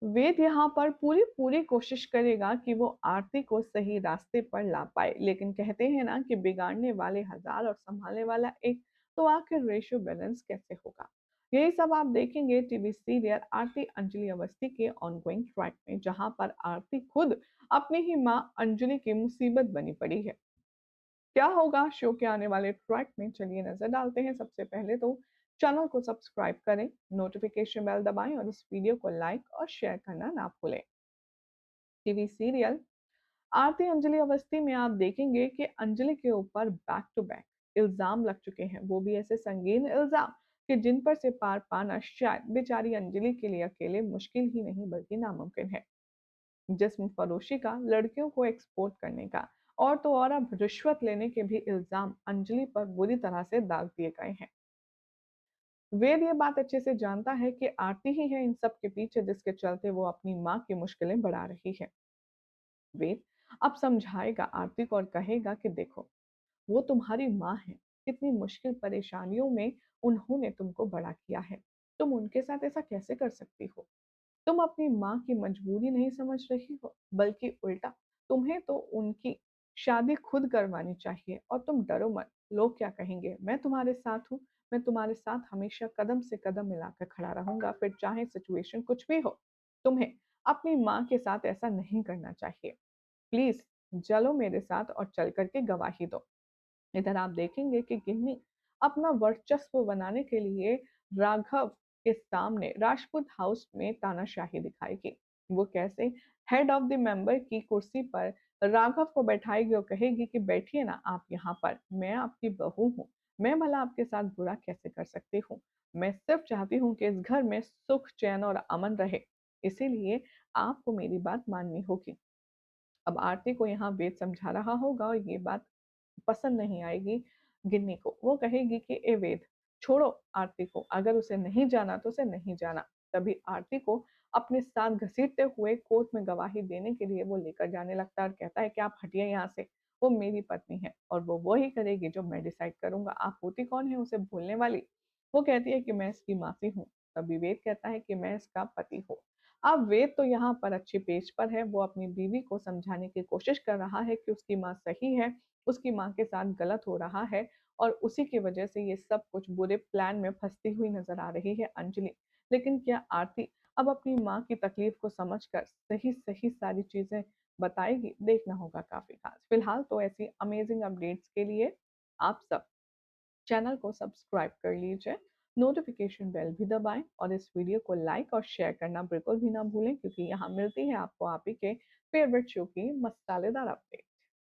वेद यहाँ पर पूरी पूरी कोशिश करेगा कि वो आरती को सही रास्ते पर ला पाए, लेकिन कहते हैं ना कि बिगाड़ने वाले हजार और संभालने वाला एक, तो आखिर रेशियो बैलेंस कैसे होगा? यही सब आप देखेंगे टीवी सीरियल आरती अंजलि अवस्थी के ऑनगोइंग ट्रैक में, जहां पर आरती खुद अपनी ही माँ अंजलि की मुसीबत बनी पड़ी है। क्या होगा शो के आने वाले ट्रैक में, चलिए नजर डालते हैं। सबसे पहले तो चैनल को सब्सक्राइब करें, नोटिफिकेशन बेल दबाएं और इस वीडियो को लाइक और शेयर करना ना भूलें। टीवी सीरियल आरती अंजलि अवस्थी में आप देखेंगे कि अंजलि के ऊपर बैक टू बैक इल्जाम लग चुके हैं, वो भी ऐसे संगीन इल्जाम कि जिन पर से पार पाना शायद बेचारी अंजलि के लिए अकेले मुश्किल ही नहीं बल्कि नामुमकिन है। जिस्म फरोशी का, लड़कियों को एक्सपोर्ट करने का और तो और अब रिश्वत लेने के भी इल्जाम अंजलि पर बुरी तरह से दाग दिए गए हैं। वेद ये बात अच्छे से जानता है कि आरती ही है इन सब के पीछे, जिसके चलते वो अपनी माँ की मुश्किलें बढ़ा रही है। वेद अब समझाएगा आरती को और कहेगा कि देखो, वो तुम्हारी माँ है, कितनी मुश्किल परेशानियों में उन्होंने तुमको बड़ा किया है। तुम उनके साथ ऐसा कैसे कर सकती हो? तुम अपनी माँ की मजबूरी नहीं समझ रही हो, बल्कि उल्टा, तुम्हें तो उनकी शादी खुद करवानी चाहिए और तुम डरो मत। लोग क्या कहेंगे? मैं तुम्हारे साथ हूँ, मैं तुम्हारे साथ हमेशा कदम से कदम मिलाकर खड़ा रहूंगा, फिर चाहे सिचुएशन कुछ भी हो। तुम्हें अपनी माँ के साथ ऐसा नहीं करना चाहिए। प्लीज चलो मेरे साथ और चल करके गवाही दो। इधर आप देखेंगे कि गिन्नी अपना वर्चस्व बनाने के लिए राघव के सामने राजपूत हाउस में तानाशाही दिखाएगी। वो कैसे हेड ऑफ द मेंबर की कुर्सी पर राघव को बैठाएगी और कहेगी कि बैठिए ना आप यहाँ पर, मैं आपकी बहू हूँ, मैं भला आपके साथ बुरा कैसे कर सकती हूँ? मैं सिर्फ चाहती हूँ कि इस घर में सुख चैन और अमन रहे, इसीलिए आपको मेरी बात माननी होगी। अब आरती को यहाँ वेद समझा रहा होगा और ये बात पसंद नहीं आएगी गिन्नी को। वो कहेगी कि ए वेद, छोड़ो आरती को, अगर उसे नहीं जाना तो उसे नहीं जाना। तभी आरती को अपने साथ घसीटते हुए कोर्ट में गवाही देने के लिए वो लेकर जाने लगता है और कहता है कि आप हटिए यहाँ से, वो मेरी पत्नी है और वो वही करेगी जो मैं डिसाइड करूंगा। आप होती कौन है उसे भूलने वाली? वो कहती है कि मैं इसकी मासी हूँ। तभी वेद कहता है कि मैं इसका पति हूँ। अब वेद तो यहाँ पर अच्छे पेज पर है, वो अपनी बीवी को समझाने की कोशिश कर रहा है कि उसकी माँ सही है, उसकी माँ के साथ गलत हो रहा है और उसी की वजह से ये सब कुछ बुरे प्लान में फंसती हुई नजर आ रही है अंजलि। लेकिन क्या आरती अब अपनी माँ की तकलीफ को समझकर सही सही सारी चीजें बताएगी? देखना होगा काफी खास। फिलहाल तो ऐसी अमेजिंग अपडेट्स के लिए आप सब चैनल को सब्सक्राइब कर लीजिए, नोटिफिकेशन बेल भी दबाएं और इस वीडियो को लाइक और शेयर करना बिल्कुल भी ना भूलें, क्योंकि यहाँ मिलती है आपको आप ही के फेवरेट शो की मसालेदार अपडेट।